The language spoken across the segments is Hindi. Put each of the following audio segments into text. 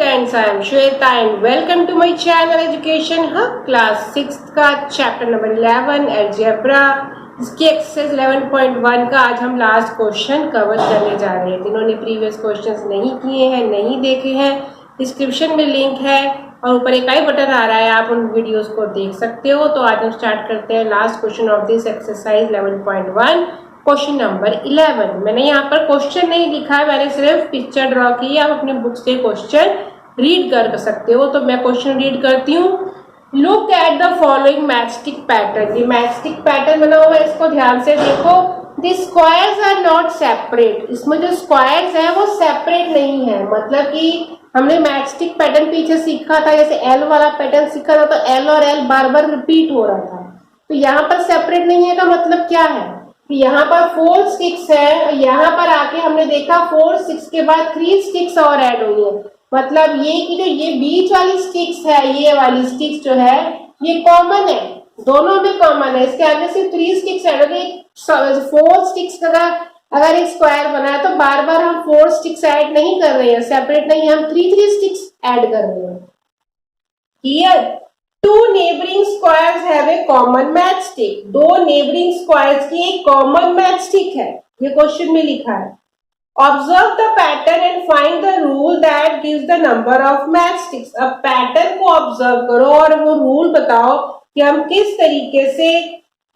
students, I am Shweta and welcome to my channel Education Hub class 6th का चैप्टर नंबर 11 अलजेब्रा इसकी एक्सरसाइज 11.1 का आज हम लास्ट क्वेश्चन कवर करने जा रहे हैं। जिन्होंने प्रीवियस क्वेश्चंस नहीं किए हैं, नहीं देखे हैं, डिस्क्रिप्शन में लिंक है और ऊपर एक आई बटन आ रहा है, आप उन वीडियोस को देख सकते हो। तो आज हम स्टार्ट करते हैं last question of this exercise 11.1 question number 11। मैंने यहाँ पर क्वेश्चन नहीं लिखा है, मैंने सिर्फ पिक्चर ड्रॉ की है। आप अपने बुक से क्वेश्चन रीड कर सकते हो। तो मैं क्वेश्चन रीड करती हूँ। Look at the following matchstick pattern. ये मैचस्टिक पैटर्न बना हुआ है, इसको ध्यान से देखो। The squares are not separate. इसमें जो स्क्वायर्स है वो सेपरेट नहीं है। मतलब कि हमने मैचस्टिक पैटर्न पीछे सीखा था, जैसे एल वाला पैटर्न सीखा था, तो एल और एल बार बार रिपीट हो रहा था। तो यहाँ पर सेपरेट नहीं है का मतलब क्या है? यहाँ पर 4 स्टिक्स है, यहाँ पर आके हमने देखा 4 स्टिक्स के बाद 3 स्टिक्स और ऐड हुई है। मतलब ये कि जो ये बीच वाली स्टिक्स है, ये वाली स्टिक्स जो है ये कॉमन है, दोनों में कॉमन है। इसके आगे सिर्फ 3 स्टिक्स ऐड हो गई। 4 स्टिक्स का अगर एक स्क्वायर बना है तो बार बार हम 4 स्टिक्स ऐड नहीं कर रहे हैं, सेपरेट नहीं, हम 3 स्टिक्स ऐड कर रहे हैं। Clear? Two neighboring squares have a common matchstick. दो neighboring squares की एक common matchstick है, ये क्वेश्चन में लिखा है। Observe the pattern and find the rule that gives the number of matchsticks. अब पैटर्न को ऑब्जर्व करो और वो रूल बताओ कि हम किस तरीके से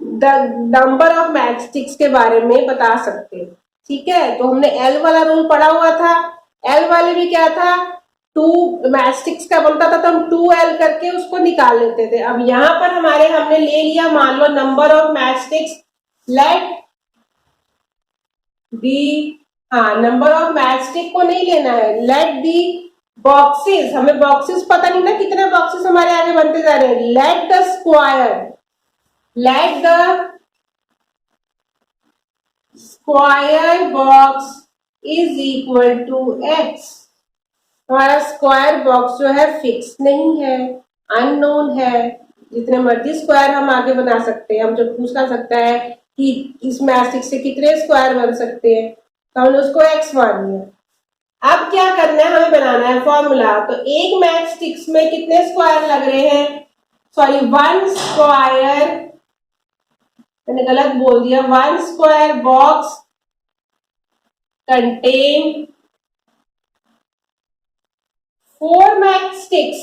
नंबर ऑफ मैचस्टिक्स के बारे में बता सकते हैं। ठीक है, तो हमने एल वाला रूल पढ़ा हुआ था। एल वाले में क्या था, 2 मैचस्टिक्स का बनता था तो हम 2L करके उसको निकाल लेते थे। अब यहाँ पर हमने ले लिया, मान लो number of matchsticks, let the, हाँ नंबर ऑफ मैचस्टिक को नहीं लेना है, लेट दी बॉक्सेस, हमें बॉक्सेस पता नहीं ना कितने बॉक्सेस हमारे आगे बनते जा रहे हैं। Let the square, let the square box is equal to x। हमारा स्क्वायर बॉक्स जो है फिक्स नहीं है, अननोन है। जितने मर्जी स्क्वायर हम आगे बना सकते हैं। हम जो पूछना सकता है कि इस मैट्रिक से कितने स्क्वायर बन सकते हैं, तो हमने उसको x मान लिया। अब क्या करना है, हमें बनाना है फॉर्मूला। तो एक मैट्रिक्स में कितने स्क्वायर लग रहे हैं, सॉरी 1 स्क्वायर, मैंने गलत बोल दिया, 1 स्क्वायर बॉक्स कंटेन 4 मैचस्टिक्स।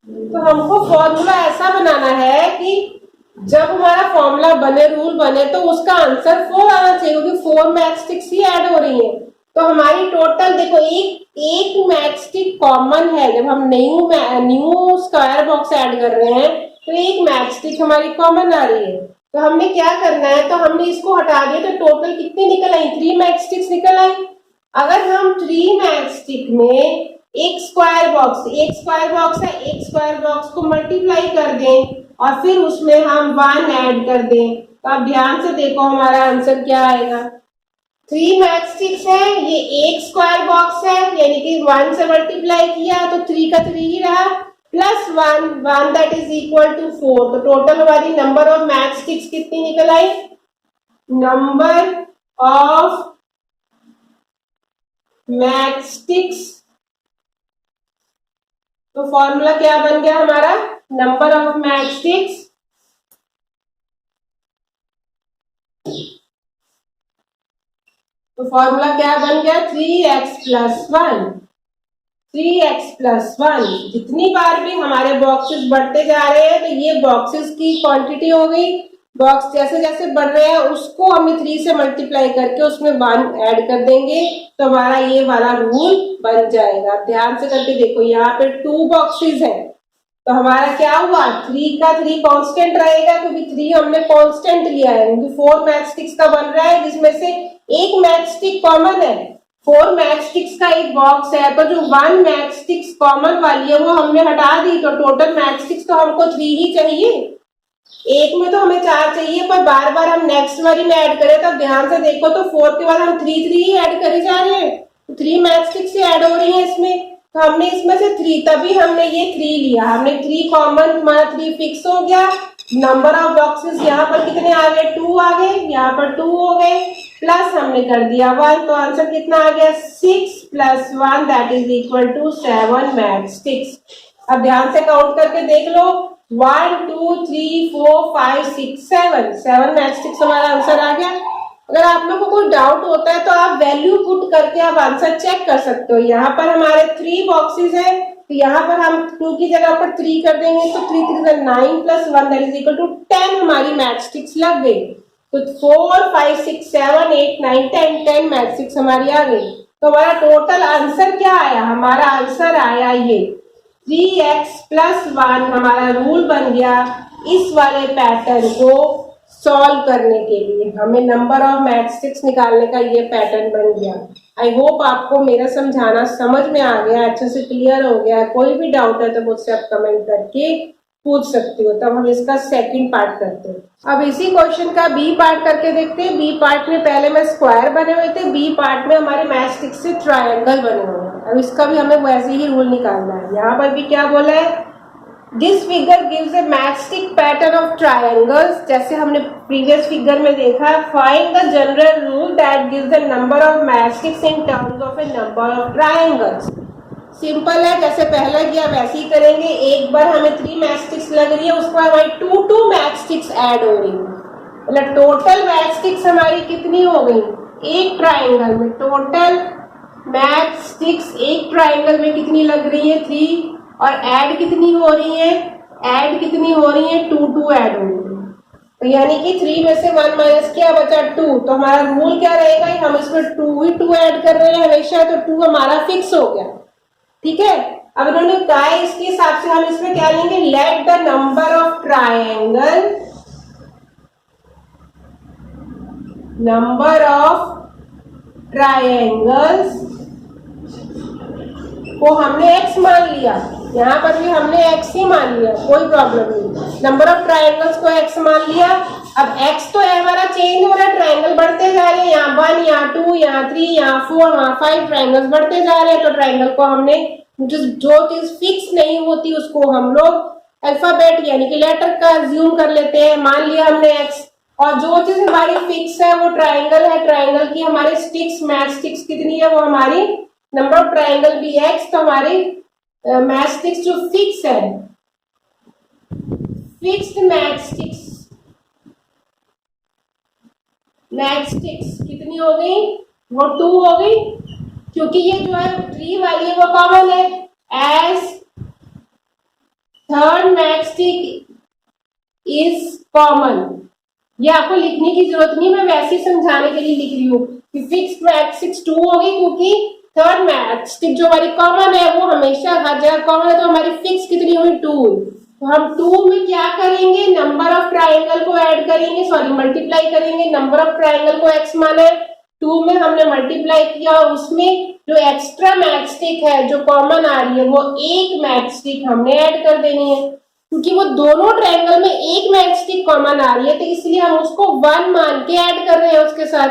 तो हमको फॉर्मूला ऐसा बनाना है कि जब हमारा फॉर्मूला बने, रूल बने, तो उसका आंसर 4 आना चाहिए, क्योंकि 4 मैचस्टिक्स ही ऐड हो रही हैं। तो हमारी टोटल देखो, एक मैचस्टिक कॉमन है। जब हम न्यू स्क्वायर बॉक्स ऐड कर रहे हैं तो एक मैचस्टिक हमारी कॉमन आ रही है। तो हमने क्या करना है, तो हमने इसको हटा दिया, तो टोटल कितनी निकल आई, 3 मैचस्टिक्स निकल आई। अगर हम 3 मैचस्टिक में एक स्क्वायर बॉक्स है, एक स्क्वायर बॉक्स को मल्टीप्लाई कर दें और फिर उसमें हम 1 ऐड कर दें, तो आप ध्यान से देखो हमारा आंसर क्या आएगा। 3 मैचस्टिक्स है, ये एक स्क्वायर बॉक्स है, यानी कि 1 से मल्टीप्लाई किया तो 3 का 3 ही रहा, plus 1 that is equal to 4। तो टोटल हमारी नंबर ऑफ मैचस्टिक्स कितनी निकल आई, नंबर ऑफ मैचस्टिक्स। तो फॉर्मूला क्या बन गया हमारा, नंबर ऑफ मैचस्टिक्स तो फॉर्मूला क्या बन गया, 3x प्लस 1। 3x प्लस 1, जितनी बार भी हमारे बॉक्सेस बढ़ते जा रहे हैं तो ये बॉक्सेस की क्वांटिटी हो गई। बॉक्स जैसे जैसे बढ़ रहे हैं उसको हमें 3 से मल्टीप्लाई करके उसमें 1 ऐड कर देंगे, तो हमारा ये वाला रूल बन जाएगा। ध्यान से करके देखो, यहाँ पे 2 बॉक्सेस है, तो हमारा क्या हुआ, 3 का 3 कांस्टेंट रहेगा, क्योंकि 3 हमने कांस्टेंट लिया है, क्योंकि 4 मैचस्टिक्स का बन रहा है, जिसमें से एक मैचस्टिक कॉमन है। 4 मैचस्टिक्स का एक बॉक्स है, तो जो 1 मैचस्टिक्स कॉमन वाली है वो हमने हटा दी, तो टोटल मैचस्टिक्स तो हमको 3 ही चाहिए। एक में तो हमें 4 चाहिए, पर बार बार हम नेक्स्ट वाली में ऐड करें, तो ध्यान से देखो, तो 4 के बाद हम 3 ही ऐड करे जा रहे हैं, तो 3 मैचस्टिक्स ऐड हो रही है इसमें। तो हमने इसमें से 3, तभी हमने ये 3 लिया, हमने 3 कॉमन, हमारा 3 फिक्स हो गया। नंबर ऑफ बॉक्सेस यहाँ पर कितने आ गए, 2 आ गए, यहाँ पर 2 हो गए, प्लस हमने कर दिया 1, तो आंसर कितना आ गया 6 plus 1 that is equal to 7 matchsticks. अब ध्यान से काउंट करके देख लो 1 2 3 4 5 6 7 मैचस्टिक्स हमारा आंसर आ गया। अगर आप लोगों को कोई डाउट होता है तो आप वैल्यू पुट करके आप आंसर चेक कर सकते हो। यहाँ पर हमारे 3 बॉक्सेस है, तो यहाँ पर हम 2 की जगह पर 3 कर देंगे तो 3 3 9 plus 1 that is equal to 10 हमारी मैचस्टिक्स लग गई। तो 4 5 6 7 8 9 10 मैचस्टिक्स हमारी आ गई। तो हमारा टोटल आंसर क्या आया, हमारा आंसर आया ये 3x प्लस 1 हमारा रूल बन गया इस वाले पैटर्न को सॉल्व करने के लिए। हमें नंबर ऑफ मैचस्टिक्स निकालने का ये पैटर्न बन गया। आई होप आपको मेरा समझाना समझ में आ गया, अच्छे से क्लियर हो गया। कोई भी डाउट है तो मुझसे आप कमेंट करके पूछ सकते हो। तब हम इसका सेकंड पार्ट करते हैं। अब इसी क्वेश्चन का बी पार्ट करके देखते हैं। बी पार्ट में पहले में स्क्वायर बने हुए थे, बी पार्ट में हमारे मैचस्टिक्स से ट्रायंगल बने हुए हैं। अब इसका भी हमें वैसे ही रूल निकालना है। यहाँ पर भी क्या बोला है, this figure gives a matchstick pattern of triangles. जैसे हमने प्रीवियस फिगर में देखा, find the general rule that gives the number of matchsticks in terms of a number of triangles. Simple है, जैसे पहले किया वैसे ही करेंगे। एक बार हमें 3 मैचस्टिक्स लग रही है, उसके बाद हमारी 2 मैचस्टिक्स ऐड हो रही है, मतलब टोटल मैचस्टिक्स हमारी कितनी हो गई एक ट्रायंगल में। टोटल मैचस्टिक्स एक ट्रायंगल में कितनी लग रही है 3, और ऐड कितनी हो रही है, ऐड कितनी हो रही है 2 ऐड हो रही है। तो यानी कि 3 में से 1 माइनस क्या बचा 2। तो हमारा रूल क्या रहेगा, हम इसमें 2 ऐड कर रहे हैं हमेशा, तो 2 हमारा फिक्स हो गया। ठीक है, अब इन्होंने कहा है इसके हिसाब से हम इसमें क्या लेंगे, let the number of triangle, number of triangles को हमने x मान लिया। यहाँ पर भी हमने x ही मान लिया, कोई प्रॉब्लम नहीं। नंबर ऑफ ट्रायंगल्स को x मान लिया। अब x तो है हमारा चेंज हो रहा है, ट्रायंगल बढ़ते जा रहे हैं, यहाँ 1 यहाँ 2 यहाँ 3 यहाँ 4 यहाँ 5 ट्रायंगल्स बढ़ते जा रहे हैं। तो ट्रायंगल को हमने जो चीज फिक्स नहीं होती उसको हम लोग अल्फाबेट यानी कि लेटर का अज्यूम कर लेते हैं। मान लिया हमने x, और जो चीज हमारी फिक्स है वो ट्रायंगल है। ट्रायंगल की हमारे स्टिक्स मैचस्टिक्स कितनी है, वो हमारी नंबर ऑफ ट्रायंगल भी x, तो हमारी मैचस्टिक्स जो फिक्स है, फिक्स्ड मैचस्टिक्स कितनी हो गई, वो 2 हो गई, क्योंकि ये जो है 3 वाली है वो कॉमन है। As third matchstick is common, ये आपको लिखने की जरूरत नहीं, मैं वैसे ही समझाने के लिए लिख रही हूँ कि फिक्स्ड मैचस्टिक्स 2 हो गई, क्योंकि थर्ड मैचस्टिक जो हमारी कॉमन है वो हमेशा हर जगह कॉमन है। तो हमारी फिक्स कितनी हुई 2। तो हम 2 में क्या करेंगे, नंबर ऑफ ट्रायंगल को ऐड करेंगे, सॉरी मल्टीप्लाई करेंगे। नंबर ऑफ ट्रायंगल को x माना है, 2 में हमने मल्टीप्लाई किया, और उसमें जो एक्स्ट्रा मैचस्टिक है जो कॉमन आ रही है वो एक मैचस्टिक हमने ऐड कर देनी है, क्योंकि वो दोनों ट्रायंगल में एक मैचस्टिक कॉमन आ रही है, तो इसलिए हम उसको 1 मान के ऐड कर रहे हैं उसके साथ।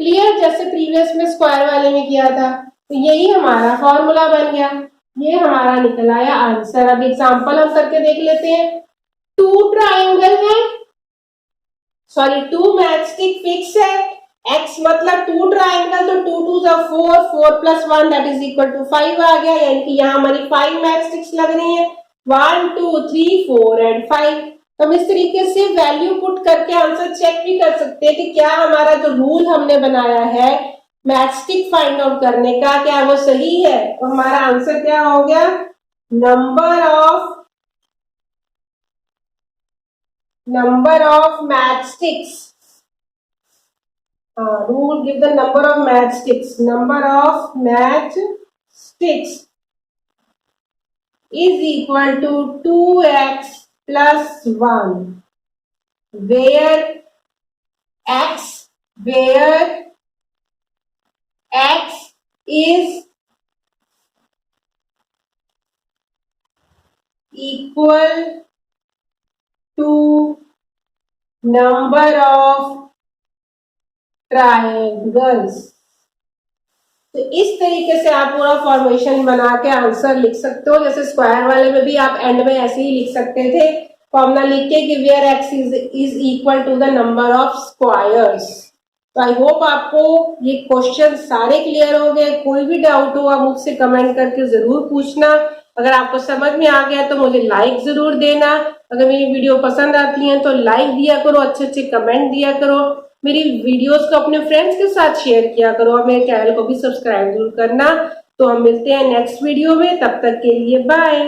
क्लियर, जैसे प्रीवियस में स्क्वायर वाले में किया था। तो यही हमारा फॉर्मूला बन गया, ये हमारा निकल आया आंसर। अब एग्जांपल हम करके देख लेते हैं। 2 ट्रायंगल है, सॉरी 2 मैचस्टिक फिक्स है, x मतलब 2 ट्रायंगल, तो 2 2 जा 4, 4 plus 1 that is equal to 5 आ गया, यानी कि यहाँ हमारी 5 मैचस्टिक्स लग रही है, 1 2 3 4 एंड 5। तो हम इस तरीके से वैल्यू पुट करके आंसर चेक भी कर सकते हैं कि क्या हमारा जो रूल हमने बनाया है मैचस्टिक फाइंड आउट करने का, क्या वो सही है। तो हमारा आंसर क्या हो गया, number of matchsticks, rule give the number of matchsticks, number of matchsticks is equal to 2x plus 1, where x is equal to number of triangles. तो इस तरीके से आप पूरा फॉर्मेशन बना के आंसर लिख सकते हो। जैसे स्क्वायर वाले में भी आप एंड में ऐसे ही लिख सकते थे, फॉर्मूला लिख के कि where x is equal to the number of squares. तो आई होप आपको ये क्वेश्चन सारे क्लियर हो गए। कोई भी डाउट हो आप मुझसे कमेंट करके जरूर पूछना। अगर आपको समझ में आ गया तो मुझे लाइक जरूर देना। अगर मेरी वीडियो पसंद आती है तो लाइक दिया करो, अच्छे अच्छे कमेंट दिया करो, मेरी वीडियोस को अपने फ्रेंड्स के साथ शेयर किया करो और मेरे चैनल को भी सब्सक्राइब जरूर करना। तो हम मिलते हैं नेक्स्ट वीडियो में, तब तक के लिए बाय।